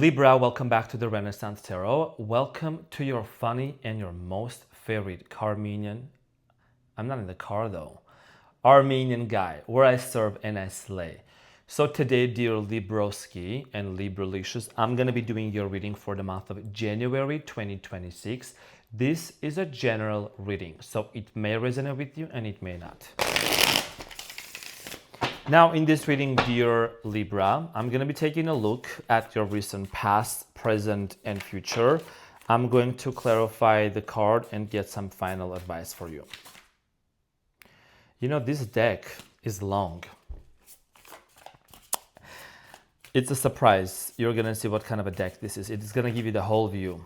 Libra, welcome back to the Renaissance Tarot. Welcome to your funny and your most favorite Carmenian. I'm not in the car though. Armenian guy, where I serve and I slay. So today, dear Libroski and Libralicious, I'm going to be doing your reading for the month of January 2026. This is a general reading, so it may resonate with you and it may not. Now, in this reading, dear Libra, I'm going to be taking a look at your recent past, present, and future. I'm going to clarify the card and get some final advice for you. You know, this deck is long. It's a surprise. You're going to see what kind of a deck this is. It's going to give you the whole view.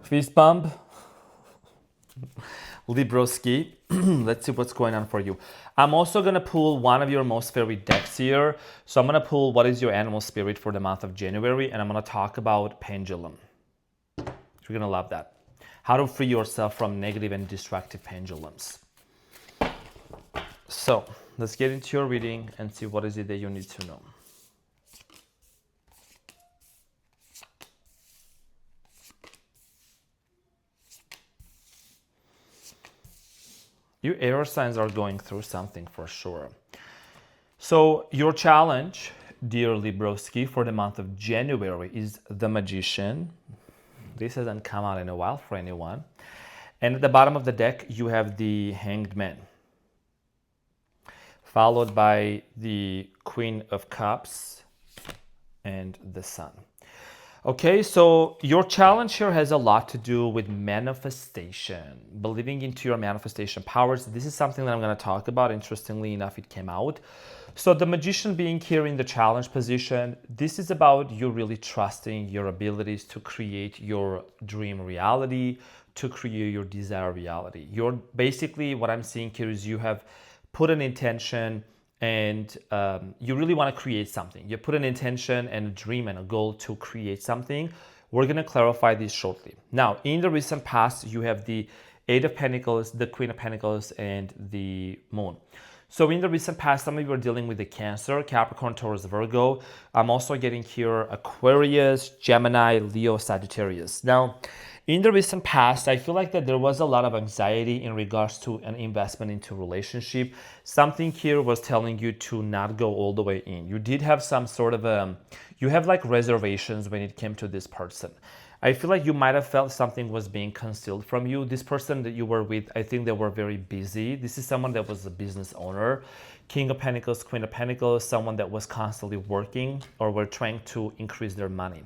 Fist bump. Libroski, let's see what's going on for you. I'm also going to pull one of your most favorite decks here. So I'm going to pull what is your animal spirit for the month of January, and I'm going to talk about Pendulum. You're going to love that. How to free yourself from negative and destructive pendulums. So let's get into your reading and see what is it that you need to know. You air signs are going through something for sure. So your challenge, dear Libroski, for the month of January is the Magician. This hasn't come out in a while for anyone. And at the bottom of the deck, you have the Hanged Man, followed by the Queen of Cups and the Sun. Okay, so your challenge here has a lot to do with manifestation, believing into your manifestation powers. This is something that I'm going to talk about. Interestingly enough, it came out. So the Magician being here in the challenge position, this is about you really trusting your abilities to create your dream reality, to create your desired reality. You're basically, what I'm seeing here is you have put an intention and you really want to create something. You put an intention and a dream and a goal to create something. We're going to clarify this shortly. Now, in the recent past, you have the Eight of Pentacles, the Queen of Pentacles, and the Moon. So in the recent past, some of you are dealing with the Cancer, Capricorn, Taurus, Virgo. I'm also getting here Aquarius, Gemini, Leo, Sagittarius. Now, in the recent past, I feel like that there was a lot of anxiety in regards to an investment into relationship. Something here was telling you to not go all the way in. You did have some sort of you have like reservations when it came to this person. I feel like you might have felt something was being concealed from you. This person that you were with, I think they were very busy. This is someone that was a business owner. King of Pentacles, Queen of Pentacles, someone that was constantly working or were trying to increase their money.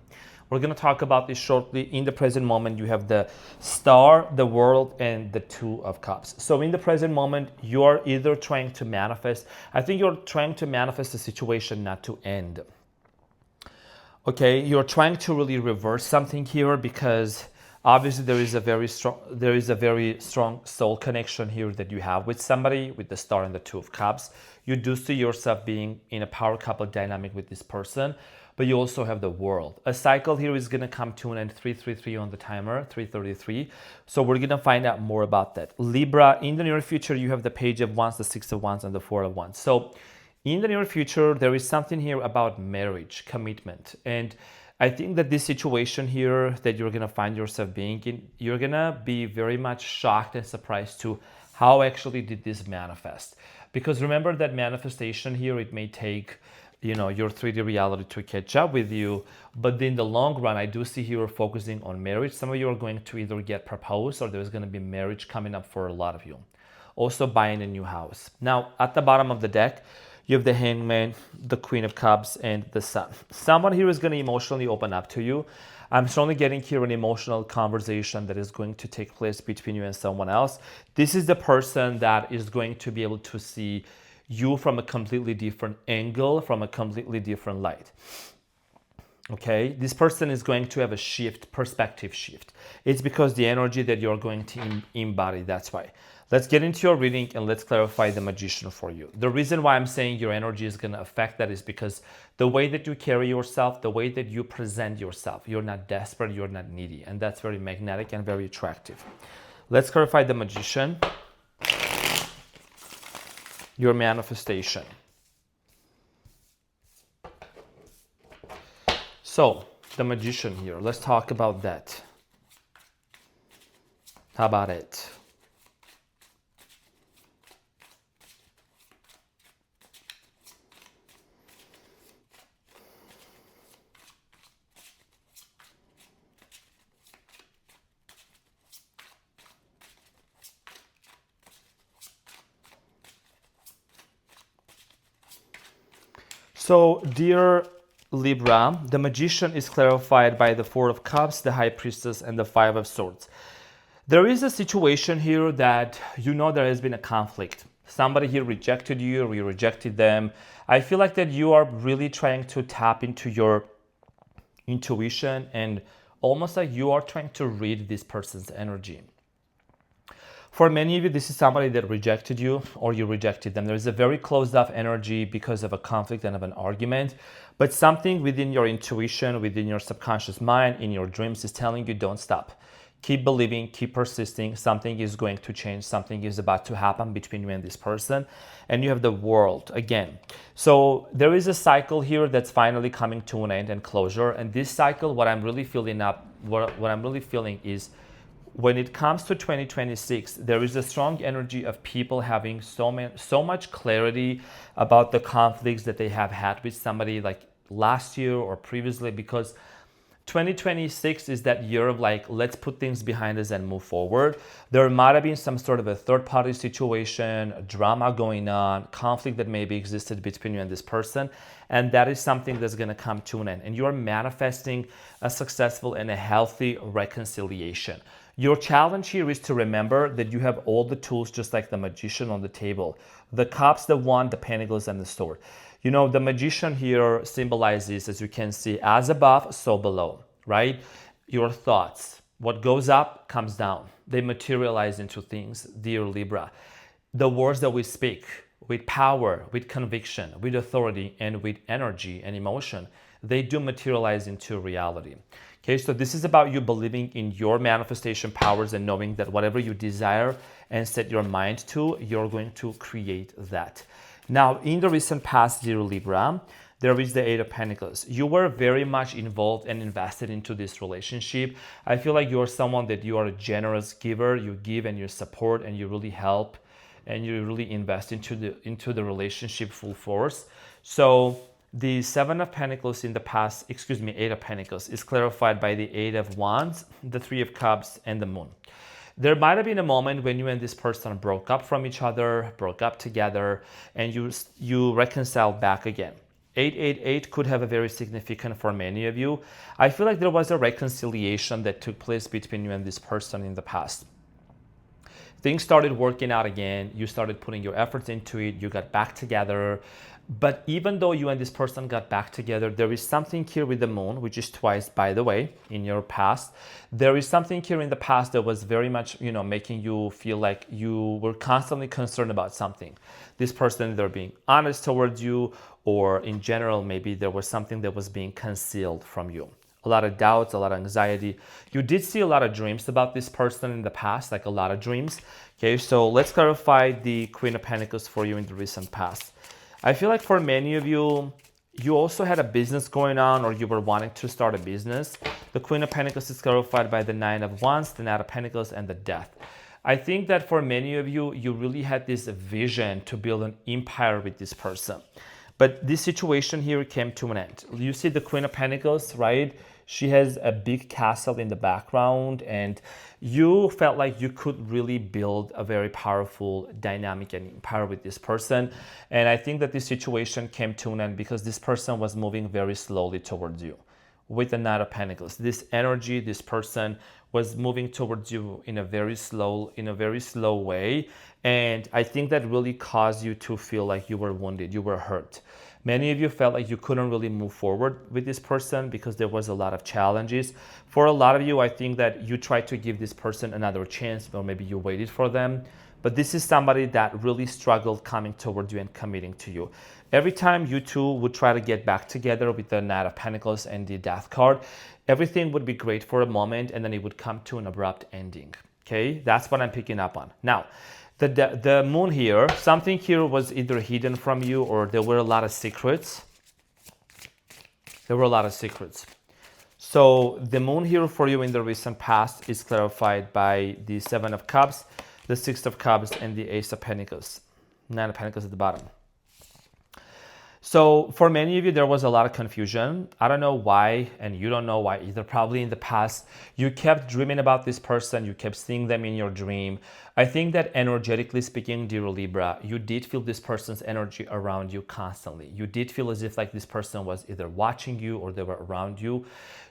We're going to talk about this shortly. In the present moment, you have the Star, the World, and the Two of Cups. So in the present moment, you are either trying to manifest. I think you're trying to manifest a situation not to end. Okay, you're trying to really reverse something here because obviously there is a very strong soul connection here that you have with somebody, with the Star and the Two of Cups. You do see yourself being in a power couple dynamic with this person, but you also have the World. A cycle here is going to come to an end, 333 on the timer, 333. So we're going to find out more about that. Libra, in the near future, you have the Page of Wands, the Six of Wands, and the Four of Wands. So in the near future, there is something here about marriage, commitment. And I think that this situation here that you're going to find yourself being in, you're going to be very much shocked and surprised to how actually did this manifest. Because remember that manifestation here, it may take, you know, your 3D reality to catch up with you. But in the long run, I do see here focusing on marriage. Some of you are going to either get proposed or there's going to be marriage coming up for a lot of you. Also buying a new house. Now, at the bottom of the deck, you have the Hangman, the Queen of Cups, and the Sun. Someone here is going to emotionally open up to you. I'm strongly getting here an emotional conversation that is going to take place between you and someone else. This is the person that is going to be able to see you from a completely different angle, from a completely different light. Okay, this person is going to have a shift, perspective shift. It's because the energy that you're going to embody, that's why. Let's get into your reading and let's clarify the Magician for you. The reason why I'm saying your energy is going to affect that is because the way that you carry yourself, the way that you present yourself, you're not desperate, you're not needy. And that's very magnetic and very attractive. Let's clarify the Magician. Your manifestation. So, the Magician here. Let's talk about that. How about it? So, dear Libra, the Magician is clarified by the Four of Cups, the High Priestess, and the Five of Swords. There is a situation here that you know there has been a conflict. Somebody here rejected you or you rejected them. I feel like that you are really trying to tap into your intuition and almost like you are trying to read this person's energy. For many of you, this is somebody that rejected you or you rejected them. There's a very closed off energy because of a conflict and of an argument, but something within your intuition, within your subconscious mind, in your dreams is telling you don't stop. Keep believing, keep persisting. Something is going to change. Something is about to happen between you and this person. And you have the World again. So there is a cycle here that's finally coming to an end and closure. And this cycle, what I'm really feeling is when it comes to 2026, there is a strong energy of people having so much clarity about the conflicts that they have had with somebody like last year or previously, because 2026 is that year of like, let's put things behind us and move forward. There might have been some sort of a third-party situation, a drama going on, conflict that maybe existed between you and this person, and that is something that's going to come to an end. And you are manifesting a successful and a healthy reconciliation. Your challenge here is to remember that you have all the tools, just like the Magician on the table. The Cups, the Wand, the Pentacles, and the Sword. You know, the Magician here symbolizes, as you can see, as above, so below, right? Your thoughts. What goes up comes down. They materialize into things, dear Libra. The words that we speak with power, with conviction, with authority, and with energy and emotion, they do materialize into reality. Okay, so this is about you believing in your manifestation powers and knowing that whatever you desire and set your mind to, you're going to create that. Now, in the recent past, dear Libra, there is the Eight of Pentacles. You were very much involved and invested into this relationship. I feel like you're someone that you are a generous giver. You give and you support and you really help and you really invest into the relationship full force. So the Seven of Pentacles in the past, Eight of Pentacles is clarified by the Eight of Wands, the Three of Cups, and the Moon. There might have been a moment when you and this person broke up from each other, broke up together, and you reconciled back again. 888 could have a very significant for many of you. I feel like there was a reconciliation that took place between you and this person in the past. Things started working out again. You started putting your efforts into it. You got back together. But even though you and this person got back together, there is something here with the Moon, which is twice, by the way, in your past. There is something here in the past that was very much, making you feel like you were constantly concerned about something. This person either being honest towards you, or in general, maybe there was something that was being concealed from you. A lot of doubts, a lot of anxiety. You did see a lot of dreams about this person in the past, like a lot of dreams. Okay, so let's clarify the Queen of Pentacles for you in the recent past. I feel like for many of you, you also had a business going on or you were wanting to start a business. The Queen of Pentacles is clarified by the Nine of Wands, the Knight of Pentacles, and the Death. I think that for many of you, you really had this vision to build an empire with this person. But this situation here came to an end. You see the Queen of Pentacles, right? She has a big castle in the background and you felt like you could really build a very powerful dynamic and empire with this person. And I think that this situation came to an end because this person was moving very slowly towards you. With the Knight of Pentacles, this energy, this person was moving towards you in a very slow way. And I think that really caused you to feel like you were wounded, you were hurt. Many of you felt like you couldn't really move forward with this person because there was a lot of challenges. For a lot of you, I think that you tried to give this person another chance, or maybe you waited for them. But this is somebody that really struggled coming towards you and committing to you. Every time you two would try to get back together with the Knight of Pentacles and the Death card, everything would be great for a moment and then it would come to an abrupt ending. Okay, that's what I'm picking up on. Now, the Moon here, something here was either hidden from you or there were a lot of secrets. There were a lot of secrets. So the moon here for you in the recent past is clarified by the Seven of Cups, the Six of Cups, and the Ace of Pentacles. Nine of Pentacles at the bottom. So for many of you, there was a lot of confusion. I don't know why, and you don't know why either. Probably in the past, you kept dreaming about this person. You kept seeing them in your dream. I think that energetically speaking, dear Libra, you did feel this person's energy around you constantly. You did feel as if like this person was either watching you or they were around you.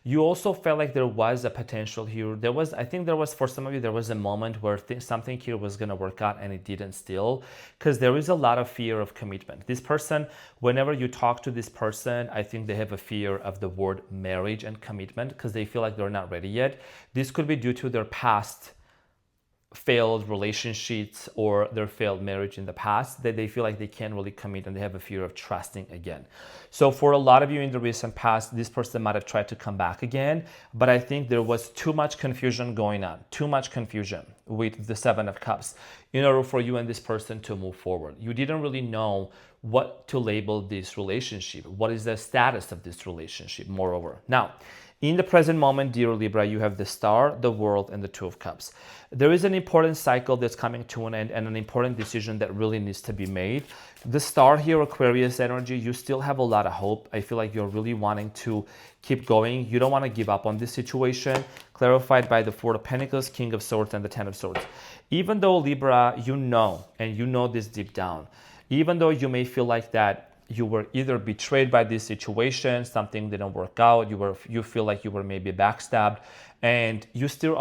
You also felt like there was a potential here. I think there was, for some of you, there was a moment where something here was going to work out and it didn't still, because there is a lot of fear of commitment. This person, whenever you talk to this person, I think they have a fear of the word marriage and commitment because they feel like they're not ready yet. This could be due to their past failed relationships or their failed marriage in the past, that they feel like they can't really commit and they have a fear of trusting again. So for a lot of you in the recent past, this person might have tried to come back again, but I think there was too much confusion going on, too much confusion with the Seven of Cups in order for you and this person to move forward. You didn't really know what to label this relationship. What is the status of this relationship, moreover? Now, in the present moment, dear Libra, you have the Star, the World, and the Two of Cups. There is an important cycle that's coming to an end and an important decision that really needs to be made. The Star here, Aquarius energy, you still have a lot of hope. I feel like you're really wanting to keep going. You don't want to give up on this situation, clarified by the Four of Pentacles, King of Swords, and the Ten of Swords. Even though, Libra, you know, and you know this deep down, even though you may feel like that you were either betrayed by this situation, something didn't work out, you feel like you were maybe backstabbed, and you still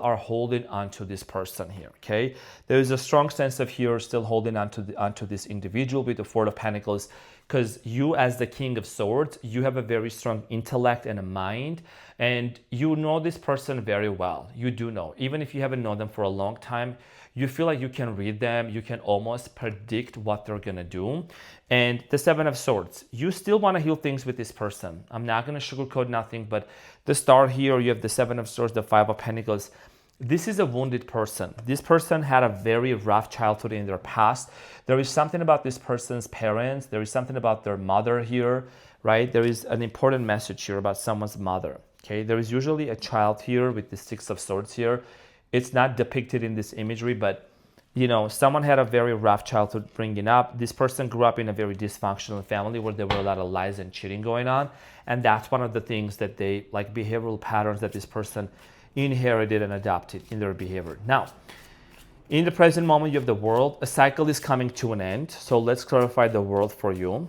are holding on to this person here, okay? There is a strong sense of here still holding onto this individual with the Four of Pentacles, because you as the King of Swords, you have a very strong intellect and a mind, and you know this person very well. You do know, even if you haven't known them for a long time, you feel like you can read them, you can almost predict what they're gonna do. And the Seven of Swords, you still wanna heal things with this person. I'm not gonna sugarcoat nothing, but the Star here, you have the Seven of Swords, the Five of Pentacles. This is a wounded person. This person had a very rough childhood in their past. There is something about this person's parents. There is something about their mother here, right? There is an important message here about someone's mother, okay? There is usually a child here with the Six of Swords here. It's not depicted in this imagery, but you know, someone had a very rough childhood bringing up. This person grew up in a very dysfunctional family where there were a lot of lies and cheating going on. And that's one of the things that they, like behavioral patterns that this person inherited and adopted in their behavior. Now, in the present moment, you have the World. A cycle is coming to an end. So let's clarify the World for you.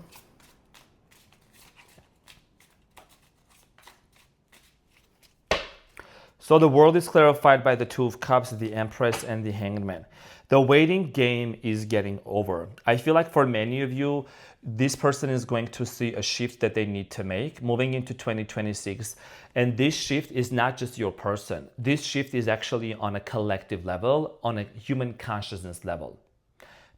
So the World is clarified by the Two of Cups, the Empress, and the Hanged Man. The waiting game is getting over. I feel like for many of you, this person is going to see a shift that they need to make moving into 2026. And this shift is not just your person. This shift is actually on a collective level, on a human consciousness level.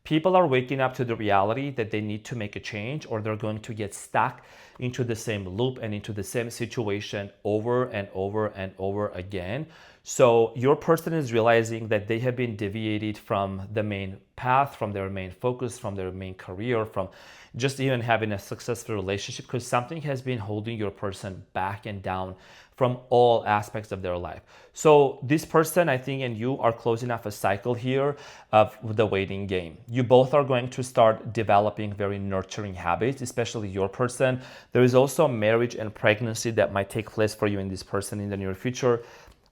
People are waking up to the reality that they need to make a change or they're going to get stuck into the same loop and into the same situation over and over and over again. So your person is realizing that they have been deviated from the main path, from their main focus, from their main career, from just even having a successful relationship, because something has been holding your person back and down from all aspects of their life. So this person, I think, and you are closing off a cycle here of the waiting game. You both are going to start developing very nurturing habits, especially your person. There is also marriage and pregnancy that might take place for you and this person in the near future.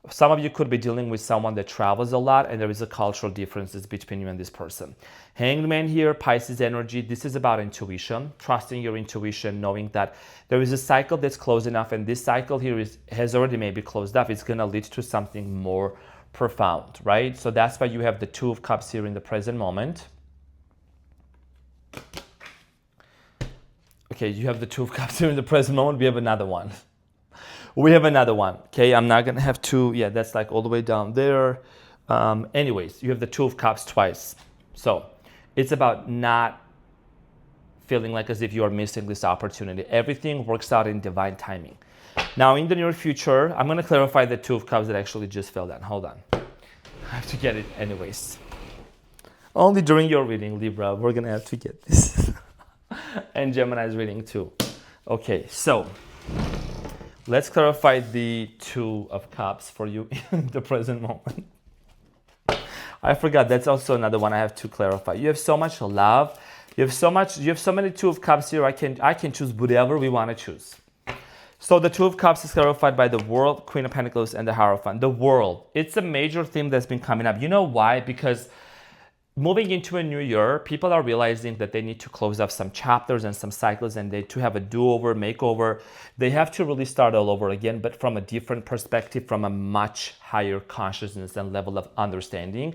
Some of you could be dealing with someone that travels a lot and there is a cultural differences between you and this person. Hanged Man here, Pisces energy. This is about intuition, trusting your intuition, knowing that there is a cycle that's closing off and this cycle here has already maybe closed off. It's going to lead to something more profound, right? So that's why you have the Two of Cups here in the present moment. Okay, you have the Two of Cups here in the present moment. We have another one. We have another one, okay? I'm not gonna have two, yeah, that's like all the way down there. Anyways, you have the Two of Cups twice. So it's about not feeling like as if you are missing this opportunity. Everything works out in divine timing. Now, in the near future, I'm gonna clarify the Two of Cups that actually just fell down. Hold on. I have to get it anyways. Only during your reading, Libra, we're gonna have to get this. And Gemini's reading too. Okay, so Let's clarify the Two of Cups for you in the present moment. I forgot, that's also another one I have to clarify. You have so much love. You have so many Two of Cups here. I can choose whatever we want to choose. So the Two of Cups is clarified by the World, Queen of Pentacles, and the Hierophant. The World, it's a major theme that's been coming up. You know why? Because moving into a new year, people are realizing that they need to close up some chapters and some cycles, and to have a do-over, makeover. They have to really start all over again, but from a different perspective, from a much higher consciousness and level of understanding.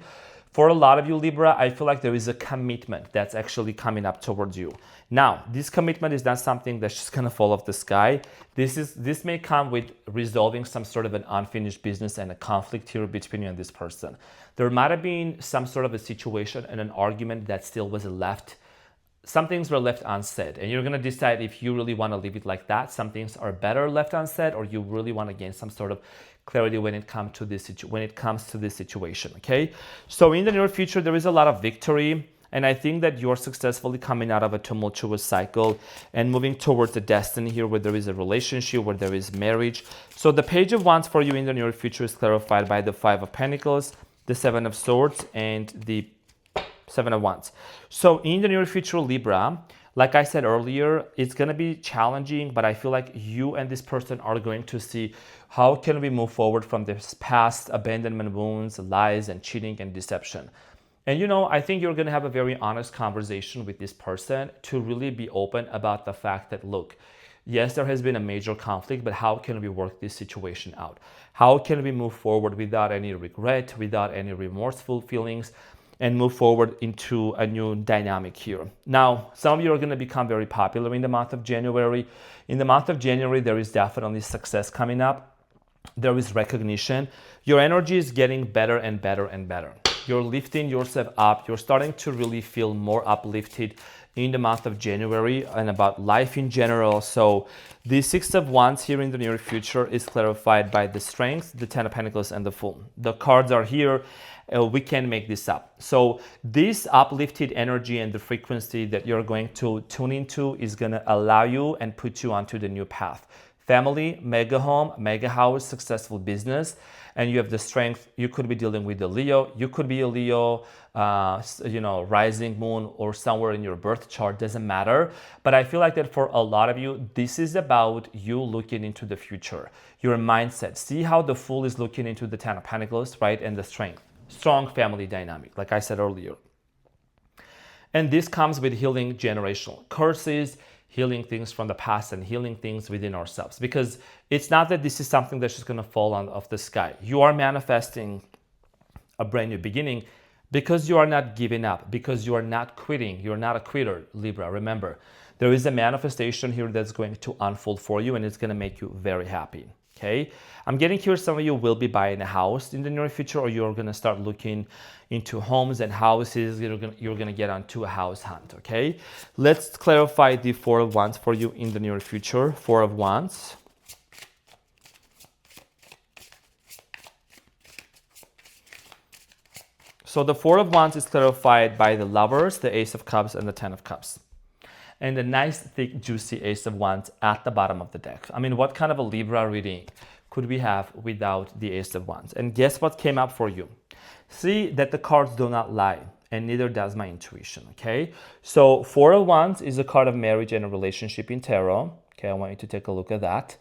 For a lot of you, Libra, I feel like there is a commitment that's actually coming up towards you. Now, this commitment is not something that's just gonna fall off the sky. This may come with resolving some sort of an unfinished business and a conflict here between you and this person. There might have been some sort of a situation and an argument that still was left. Some things were left unsaid, and you're gonna decide if you really wanna leave it like that. Some things are better left unsaid, or you really wanna gain some sort of clarity when it comes to this situation, okay? So in the near future, there is a lot of victory, and I think that you're successfully coming out of a tumultuous cycle and moving towards the destiny here where there is a relationship, where there is marriage. So the Page of Wands for you in the near future is clarified by the Five of Pentacles, the Seven of Swords, and the Seven of Wands. So in the near future, Libra, like I said earlier, it's going to be challenging, but I feel like you and this person are going to see how can we move forward from this past abandonment wounds, lies, and cheating and deception. And you know, I think you're going to have a very honest conversation with this person to really be open about the fact that, look, yes, there has been a major conflict, but how can we work this situation out? How can we move forward without any regret, without any remorseful feelings, and move forward into a new dynamic here? Now, some of you are going to become very popular in the month of January. In the month of January, there is definitely success coming up. There is recognition. Your energy is getting better and better and better. You're lifting yourself up. You're starting to really feel more uplifted in the month of January and about life in general. So the Six of Wands here in the near future is clarified by the Strength, the Ten of Pentacles, and the Fool. The cards are here. We can make this up. So this uplifted energy and the frequency that you're going to tune into is going to allow you and put you onto the new path. Family, mega home, mega house, successful business, and you have the Strength. You could be dealing with a Leo. You could be a Leo, rising moon, or somewhere in your birth chart, doesn't matter. But I feel like that for a lot of you, this is about you looking into the future, your mindset. See how the Fool is looking into the Ten of Pentacles, right? And the Strength. Strong family dynamic, like I said earlier. And this comes with healing generational curses, healing things from the past, and healing things within ourselves. Because it's not that this is something that's just going to fall off the sky. You are manifesting a brand new beginning because you are not giving up, because you are not quitting. You're not a quitter, Libra. Remember, there is a manifestation here that's going to unfold for you, and it's going to make you very happy. Okay, I'm getting here some of you will be buying a house in the near future, or you're going to start looking into homes and houses. You're going to get onto a house hunt. Okay, let's clarify the Four of Wands for you in the near future. Four of Wands. So the Four of Wands is clarified by the Lovers, the Ace of Cups, and the Ten of Cups. And a nice, thick, juicy Ace of Wands at the bottom of the deck. I mean, what kind of a Libra reading could we have without the Ace of Wands? And guess what came up for you? See that the cards do not lie, and neither does my intuition, okay? So Four of Wands is a card of marriage and a relationship in tarot. Okay, I want you to take a look at that.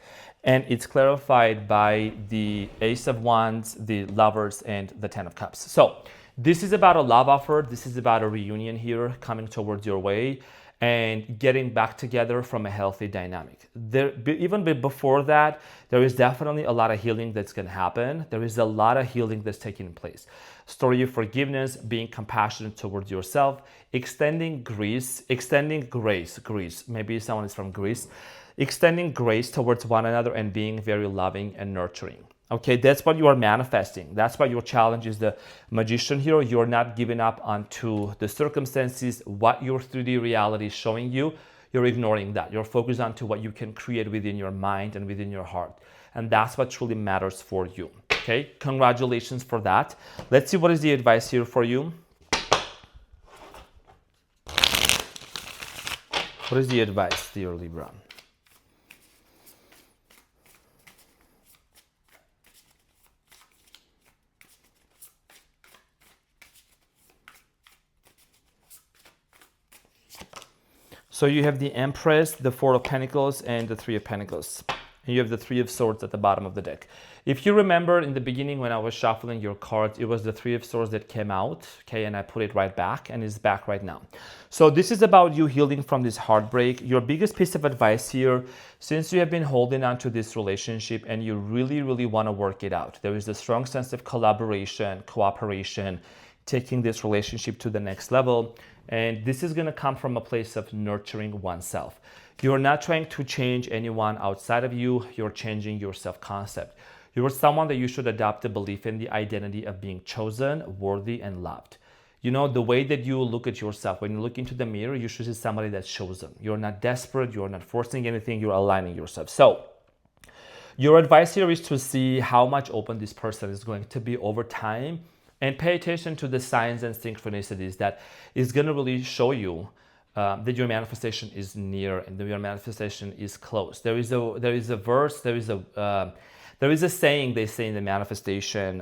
And it's clarified by the Ace of Wands, the Lovers, and the Ten of Cups. So this is about a love offer. This is about a reunion here coming towards your way, and getting back together from a healthy dynamic. Even before that, there is definitely a lot of healing that's going to happen. There is a lot of healing that's taking place. Story of forgiveness, being compassionate towards yourself, extending grace. Maybe someone is from Greece. Extending grace towards one another and being very loving and nurturing. Okay, that's what you are manifesting. That's why your challenge is the Magician here. You're not giving up onto the circumstances, what your 3D reality is showing you. You're ignoring that. You're focused onto what you can create within your mind and within your heart. And that's what truly matters for you. Okay, congratulations for that. Let's see what is the advice here for you. What is the advice, dear Libra? So you have the Empress, the Four of Pentacles, and the Three of Pentacles. And you have the Three of Swords at the bottom of the deck. If you remember in the beginning when I was shuffling your cards, it was the Three of Swords that came out, okay, and I put it right back, and it's back right now. So this is about you healing from this heartbreak. Your biggest piece of advice here, since you have been holding on to this relationship and you really, really want to work it out, there is a strong sense of collaboration, cooperation, taking this relationship to the next level. And this is going to come from a place of nurturing oneself. You're not trying to change anyone outside of you. You're changing your self-concept. You're someone that you should adopt the belief in the identity of being chosen, worthy, and loved. You know, the way that you look at yourself, when you look into the mirror, you should see somebody that's chosen. You're not desperate. You're not forcing anything. You're aligning yourself. So your advice here is to see how much open this person is going to be over time, and pay attention to the signs and synchronicities that is going to really show you that your manifestation is near and that your manifestation is close. There is a verse, there is a saying they say in the manifestation,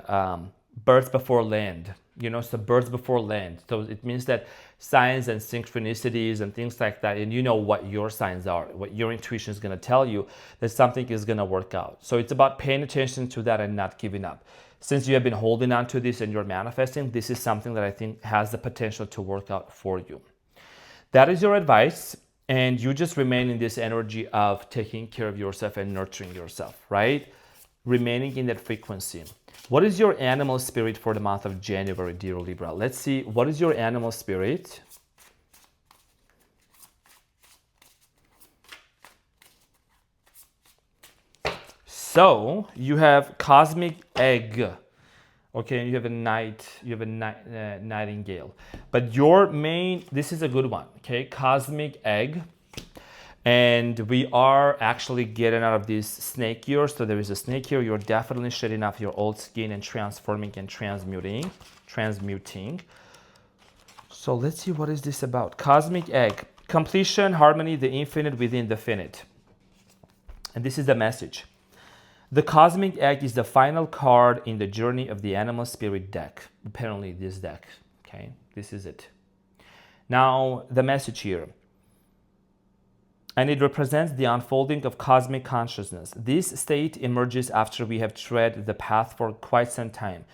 birds before land. You know, so birds before land. So it means that signs and synchronicities and things like that, and you know what your signs are, what your intuition is going to tell you, that something is going to work out. So it's about paying attention to that and not giving up. Since you have been holding on to this and you're manifesting, this is something that I think has the potential to work out for you. That is your advice, and you just remain in this energy of taking care of yourself and nurturing yourself, right? Remaining in that frequency. What is your animal spirit for the month of January, dear Libra? Let's see, what is your animal spirit? So you have cosmic egg, okay, and you have a nightingale. But your main, this is a good one, okay, cosmic egg. And we are actually getting out of this snake here. So there is a snake here. You're definitely shedding off your old skin and transforming and transmuting. So let's see, what is this about? Cosmic egg, completion, harmony, the infinite within the finite. And this is the message. The cosmic egg is the final card in the journey of the animal spirit deck. Apparently this deck, okay, this is it. Now the message here. And it represents the unfolding of cosmic consciousness. This state emerges after we have tread the path for quite some time.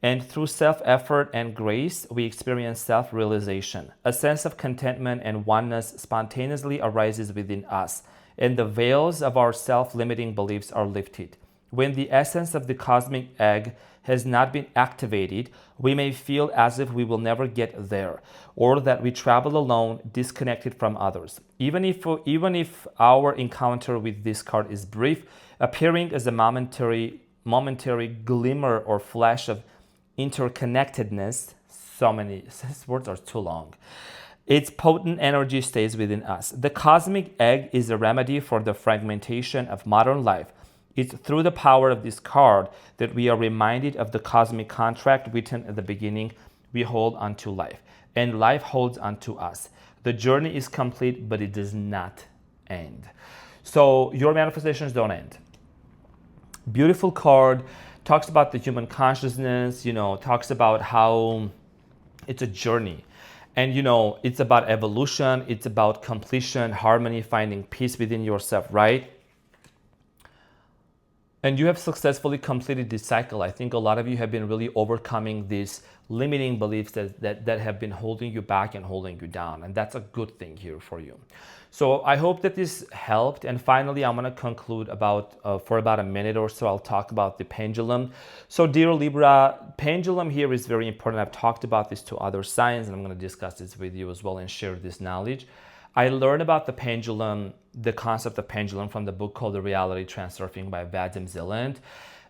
And through self-effort and grace, we experience self-realization. A sense of contentment and oneness spontaneously arises within us, and the veils of our self-limiting beliefs are lifted. When the essence of the cosmic egg has not been activated, we may feel as if we will never get there, or that we travel alone, disconnected from others. Even if our encounter with this card is brief, appearing as a momentary glimmer or flash of interconnectedness, these words are too long, its potent energy stays within us. The cosmic egg is a remedy for the fragmentation of modern life. It's through the power of this card that we are reminded of the cosmic contract written at the beginning. We hold onto life, and life holds onto us. The journey is complete, but it does not end. So your manifestations don't end. Beautiful card, talks about the human consciousness, talks about how it's a journey. And it's about evolution, it's about completion, harmony, finding peace within yourself, right? And you have successfully completed this cycle. I think a lot of you have been really overcoming these limiting beliefs that have been holding you back and holding you down. And that's a good thing here for you. So I hope that this helped. And finally, I'm going to conclude for about a minute or so. I'll talk about the pendulum. So dear Libra, pendulum here is very important. I've talked about this to other signs, and I'm going to discuss this with you as well and share this knowledge. I learned about the pendulum, the concept of pendulum, from the book called The Reality Transurfing by Vadim Zeland.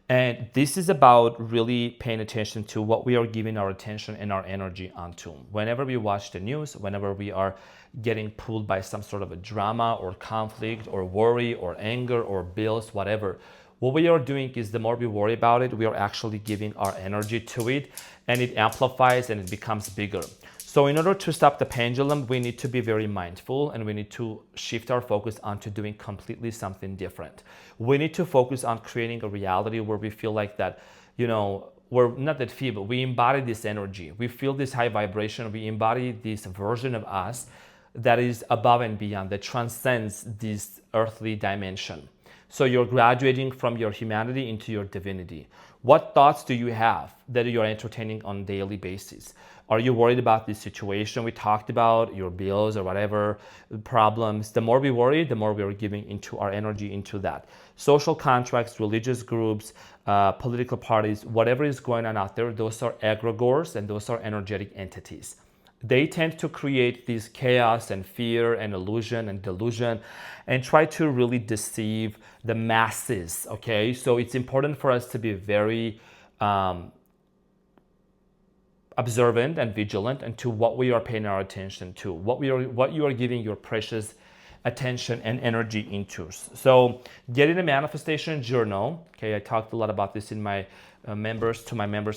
And this is about really paying attention to what we are giving our attention and our energy onto. Whenever we watch the news, whenever we are getting pulled by some sort of a drama or conflict or worry or anger or bills, whatever, what we are doing is the more we worry about it, we are actually giving our energy to it, and it amplifies and it becomes bigger. So in order to stop the pendulum, we need to be very mindful, and we need to shift our focus onto doing completely something different. We need to focus on creating a reality where we feel like that, we're not that feeble. We embody this energy. We feel this high vibration. We embody this version of us that is above and beyond, that transcends this earthly dimension. So you're graduating from your humanity into your divinity. What thoughts do you have that you're entertaining on a daily basis? Are you worried about this situation we talked about, your bills or whatever problems? The more we worry, the more we're giving into our energy into that. Social contracts, religious groups, political parties, whatever is going on out there, those are egregores and those are energetic entities. They tend to create this chaos and fear and illusion and delusion and try to really deceive the masses, okay? So it's important for us to be very observant and vigilant into what we are paying our attention to, what you are giving your precious attention and energy into. So getting a manifestation journal, okay, I talked a lot about this in my members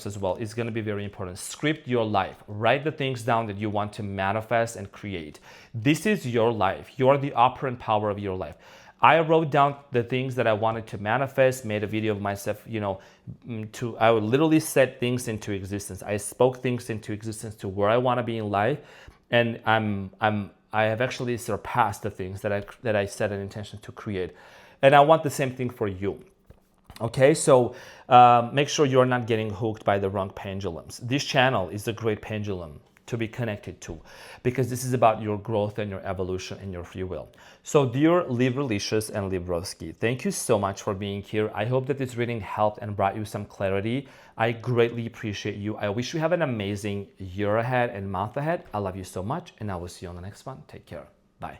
as well, is going to be very important. Script your life. Write the things down that you want to manifest and create. This is your life. You are the operant power of your life. I wrote down the things that I wanted to manifest, made a video of myself, I would literally set things into existence. I spoke things into existence to where I want to be in life, and I have actually surpassed the things that I set an intention to create. And I want the same thing for you. Okay, so make sure you're not getting hooked by the wrong pendulums. This channel is a great pendulum to be connected to, because this is about your growth and your evolution and your free will. So dear Libralicious and Libroski, thank you so much for being here. I hope that this reading helped and brought you some clarity. I greatly appreciate you. I wish you have an amazing year ahead and month ahead. I love you so much, and I will see you on the next one. Take care. Bye.